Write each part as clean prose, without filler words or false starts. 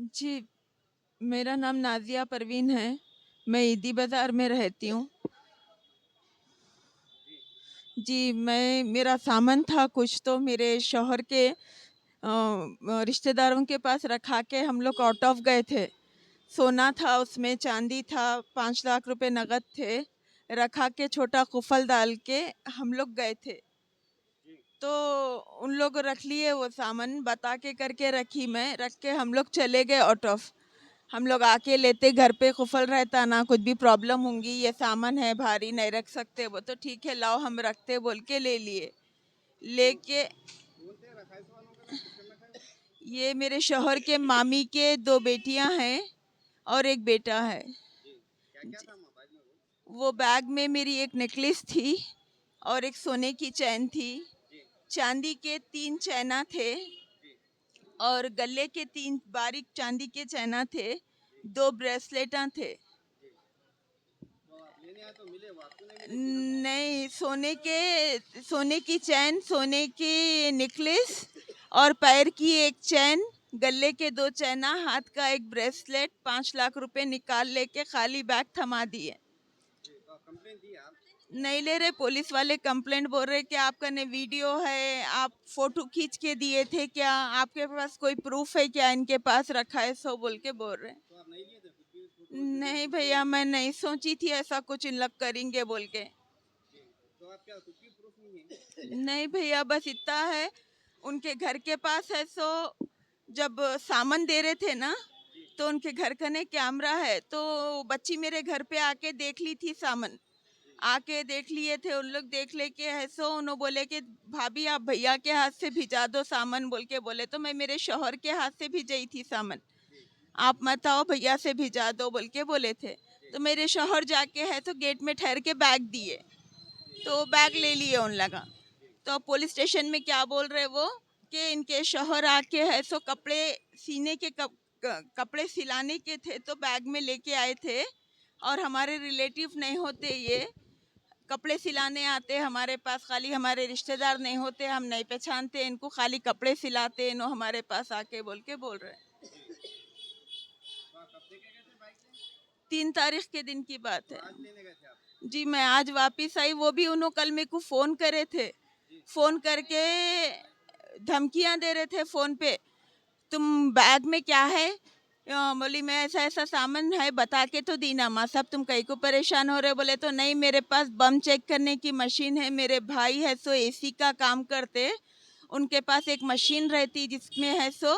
जी, मेरा नाम नाज़िया परवीन है। मैं ईदी बाज़ार में रहती हूँ। जी, मेरा सामान था कुछ, तो मेरे शौहर के रिश्तेदारों के पास रखा के हम लोग आउट ऑफ गए थे। सोना था उसमें, चांदी था, 5 लाख रुपए नगद थे। रखा के छोटा कुफल डाल के हम लोग गए थे। तो उन लोग रख लिए वो सामान, बता के करके रखी मैं, रख के हम लोग चले गए आउट ऑफ। हम लोग आके लेते, घर पे कुफल रहता ना, कुछ भी प्रॉब्लम होंगी, ये सामान है भारी नहीं रख सकते, वो तो ठीक है लाओ हम रखते बोल के ले लिए। लेके ये मेरे शौहर के मामी के दो बेटियां हैं और एक बेटा है। वो बैग में मेरी एक नेकलेस थी और एक सोने की चैन थी। चांदी के 3 चैना थे और गले के 3 बारीक चांदी के चैना थे। 2 ब्रेसलेटा थे। नहीं, सोने की चैन, सोने की नेकलेस और पैर की एक चैन, गले के 2 चैना, हाथ का एक ब्रेसलेट, 5 लाख रुपए निकाल लेके खाली बैग थमा दिए। नहीं ले रहे, पुलिस वाले कंप्लेंट बोल रहे कि आपका ने वीडियो है, आप फोटो खींच के दिए थे क्या, आपके पास कोई प्रूफ है क्या इनके पास रखा है, सो बोल के बोल रहे। नहीं भैया, मैं नहीं सोची थी ऐसा कुछ इन लोग करेंगे बोल के। नहीं भैया, बस इतना है, उनके घर के पास है, सो जब सामान दे रहे थे ना, तो उनके घर का ने कैमरा है, तो बच्ची मेरे घर पे आके देख ली थी सामान। आके देख लिए थे उन लोग, देख लेके है सो उन्होंने बोले कि भाभी आप भैया के हाथ से भिजा दो सामान बोल के बोले, तो मैं मेरे शौहर के हाथ से भिजाई थी सामान। आप मत आओ, भैया से भिजा दो बोल के बोले थे। तो मेरे शौहर जाके है तो गेट में ठहर के बैग दिए, तो बैग ले लिए उन लगा। तो पुलिस स्टेशन में क्या बोल रहे वो, कि इनके शौहर आके है सो कपड़े सीने के कपड़े सिलाने के थे, तो बैग में लेके आए थे, और हमारे रिलेटिव नहीं होते ये, कपड़े सिलाने आते हमारे पास, खाली हमारे रिश्तेदार नहीं होते, हम नहीं पहचानते इनको, खाली कपड़े सिलाते इन्हों हमारे पास आके बोल के बोल रहे हैं। 3 तारीख के दिन की बात है। जी, मैं आज वापिस आई, वो भी उन्होंने कल मेरे को फ़ोन करे थे, फ़ोन करके धमकियां दे रहे थे फ़ोन पे, तुम बैग में क्या है, बोली मैं ऐसा ऐसा सामान है, बता के तो दी ना माँ, सब तुम कहीं को परेशान हो रहे, बोले तो नहीं मेरे पास बम चेक करने की मशीन है, मेरे भाई है सो एसी का काम करते, उनके पास एक मशीन रहती जिसमें है सो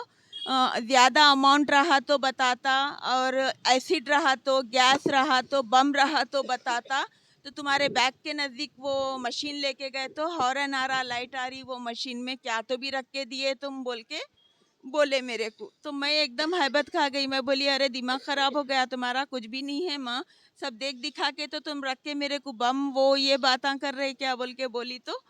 ज़्यादा अमाउंट रहा तो बताता, और एसिड रहा तो, गैस रहा तो, बम रहा तो बताता। तो तुम्हारे बैग के नज़दीक वो मशीन लेके गए तो हॉर्न आ रहा, लाइट आ रही, वो मशीन में क्या तो भी रख के दिए तुम बोल के बोले मेरे को। तो मैं एकदम हैबत खा गई, मैं बोली अरे दिमाग खराब हो गया तुम्हारा, कुछ भी नहीं है माँ, सब देख दिखा के तो तुम रख के मेरे को बम वो ये बातें कर रहे क्या बोल के बोली। तो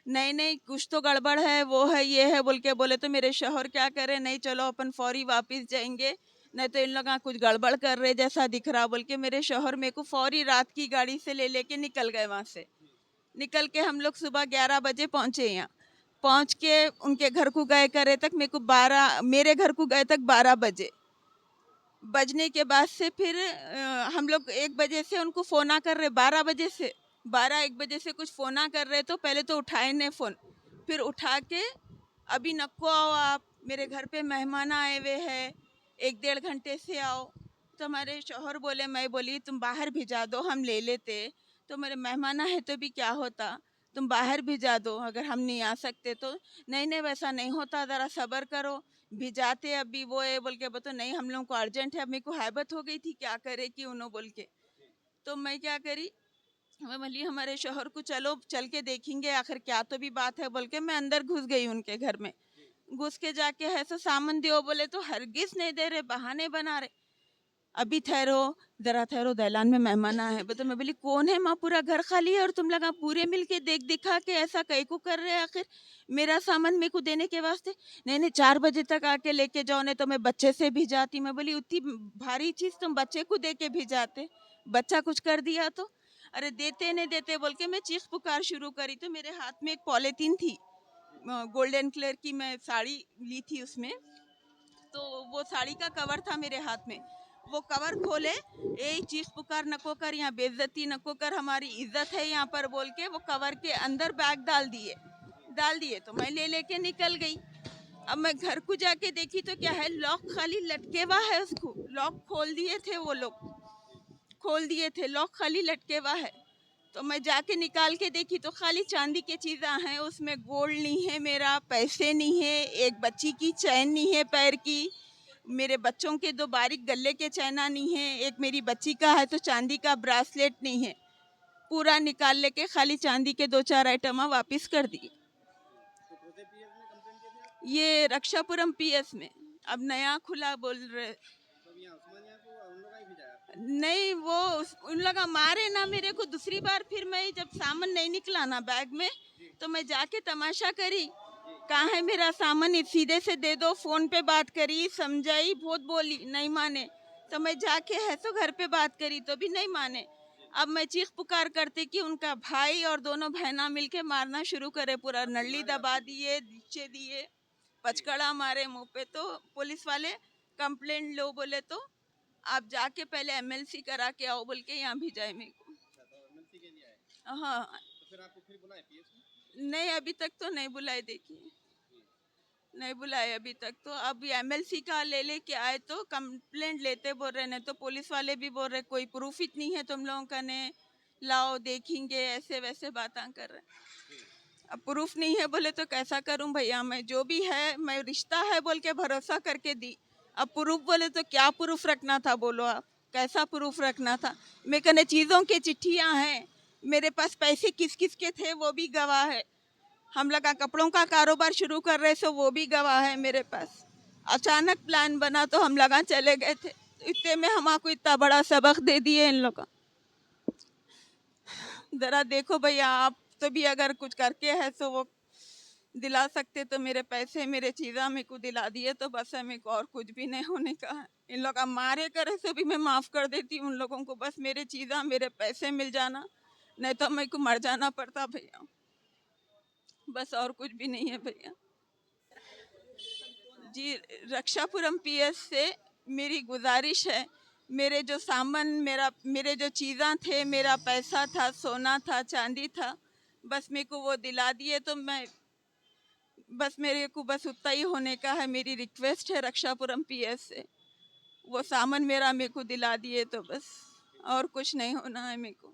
नहीं नहीं कुछ तो गड़बड़ है, वो है ये है बोल के बोले। तो मेरे शौहर क्या करे, नहीं चलो अपन फौरी वापस जाएंगे, नहीं तो इन लोग कुछ गड़बड़ कर रहे जैसा दिख रहा बोल के, मेरे शौहर मेरे को फौरी रात की गाड़ी से ले लेके निकल गए वहाँ से। निकल के हम लोग सुबह 11 बजे पहुँचे यहाँ। पहुँच के उनके घर को गए करे तक मेरे को 12, मेरे घर को गए तक 12 बजे बजने के बाद से फिर हम लोग 1 बजे से उनको फ़ोना कर रहे, 12 बजे से 12-1 बजे से कुछ फ़ोना कर रहे, तो पहले तो उठाए नहीं फ़ोन, फिर उठा के अभी नको आओ आप, मेरे घर पे मेहमान आए हुए हैं, 1-1.5 घंटे से आओ। तो हमारे शौहर बोले, मैं बोली तुम बाहर भिजा दो हम ले लेते, तो मेरे मेहमान आए तो भी क्या होता, तुम बाहर भिजा दो अगर हम नहीं आ सकते तो। नहीं नहीं वैसा नहीं होता, ज़रा सब्र करो, भिजाते अभी वो है बोल के, बोलो नहीं हम लोगों को अर्जेंट है। मेरे को हैबत हो गई थी क्या करे कि उन्होंने बोल के, तो मैं क्या करी, मैं बोली हमारे शौहर को चलो चल के देखेंगे आखिर क्या तो भी बात है बोल के, मैं अंदर घुस गई उनके घर में। घुस के जाके है सो सामान दियो बोले, तो हरगिज नहीं दे रहे, बहाने बना रहे, अभी ठहरो, जरा ठहरो, दहलान में मेहमान आए हैं। तो मैं बोली कौन है माँ, पूरा घर खाली है और तुम लगा पूरे मिलके देख दिखा के ऐसा कई को कर रहे हैं, आखिर मेरा सामान मेरे को देने के वास्ते। नहीं नहीं 4 बजे तक आके लेके जाओ, नहीं तो मैं बच्चे से भी जाती। मैं बोली उतनी भारी चीज़ तुम बच्चे को दे के भी जाते, बच्चा कुछ कर दिया तो, अरे देते नहीं देते बोल के मैं चीख पुकार शुरू करी। तो मेरे हाथ में एक पॉलीथीन थी, गोल्डन कलर की, मैं साड़ी ली थी उसमें, तो वो साड़ी का कवर था मेरे हाथ में, वो कवर खोले, ए चीख पुकार नको कर, यहाँ बेइज्जती नको कर, हमारी इज्जत है यहाँ पर बोल के वो कवर के अंदर बैग डाल दिए तो मैं ले लेके निकल गई। अब मैं घर को जाके देखी तो क्या है, लॉक खाली लटके हुआ है, उसको लॉक खोल दिए थे, वो लोग खोल दिए थे, लॉक खाली लटके हुआ है। तो मैं जाके निकाल के देखी तो खाली चांदी की चीज़ें हैं, उसमें गोल्ड नहीं है, मेरा पैसे नहीं है, एक बच्ची की चैन नहीं है पैर की, मेरे बच्चों के 2 बारीक गले के चैना नहीं है, एक मेरी बच्ची का है तो चांदी का ब्रासलेट नहीं है। पूरा निकाल लेके खाली चांदी के 2-4 आइटम वापस कर दिए। ये रक्षापुरम पीएस में अब नया खुला बोल रहे। नहीं वो उन लोग मारे ना मेरे को, दूसरी बार फिर मैं जब सामान नहीं निकला ना बैग में तो मैं जाके तमाशा करी, कहाँ है मेरा सामान, सीधे से दे दो, फोन पे बात करी, समझाई, बहुत बोली, नहीं माने। तो मैं जाके है तो घर पे बात करी तो भी नहीं माने। अब मैं चीख पुकार करते कि उनका भाई और दोनों बहना मिलके मारना शुरू करे, पूरा नली दबा दिए, नीचे दिए, पचकड़ा मारे मुंह पे। तो पुलिस वाले कंप्लेंट लो बोले तो आप जाके पहले एमएलसी करा के आओ बोल के यहाँ भेजाए मेरे को। हाँ तो फिर आपको फिर बुलाए पीएस में? नहीं अभी तक तो नहीं बुलाए, देखिए नहीं बुलाए अभी तक तो। अब एमएलसी का ले के आए तो कंप्लेंट लेते बोल रहे, नहीं तो पुलिस वाले भी बोल रहे कोई प्रूफ इतनी है तुम लोगों का, ने लाओ देखेंगे, ऐसे वैसे बातें कर रहे। अब प्रूफ नहीं है बोले तो कैसा करूं भैया, मैं जो भी है मैं रिश्ता है बोल के भरोसा करके दी। अब प्रूफ बोले तो क्या प्रूफ रखना था, बोलो आप कैसा प्रूफ रखना था। मेरे कने चीज़ों के चिट्ठियाँ हैं, मेरे पास पैसे किस किस के थे वो भी गवाह है, हम लगा कपड़ों का कारोबार शुरू कर रहे सो वो भी गवाह है मेरे पास। अचानक प्लान बना तो हम लगा चले गए थे, इतने में हमको इतना बड़ा सबक दे दिए इन लोग। ज़रा देखो भैया आप तो भी अगर कुछ करके है तो वो दिला सकते, तो मेरे पैसे मेरे चीज़ा मेरे को दिला दिए तो बस है, मेरे को और कुछ भी नहीं होने का है। इन लोग मारे करे से भी मैं माफ़ कर देती उन लोगों को, बस मेरे चीज़ा मेरे पैसे मिल जाना, नहीं तो मेरे को मर जाना पड़ता भैया, बस और कुछ भी नहीं है भैया जी। रक्षापुरम पीएस से मेरी गुजारिश है, मेरे जो सामान मेरे जो चीज़ा थे, मेरा पैसा था, सोना था, चांदी था, बस मेरे को वो दिला दिए तो मैं बस मेरे को बस उतना ही होने का है। मेरी रिक्वेस्ट है रक्षापुरम पीएस से, वो सामान मेरे को दिला दिए तो बस, और कुछ नहीं होना है मेरे को।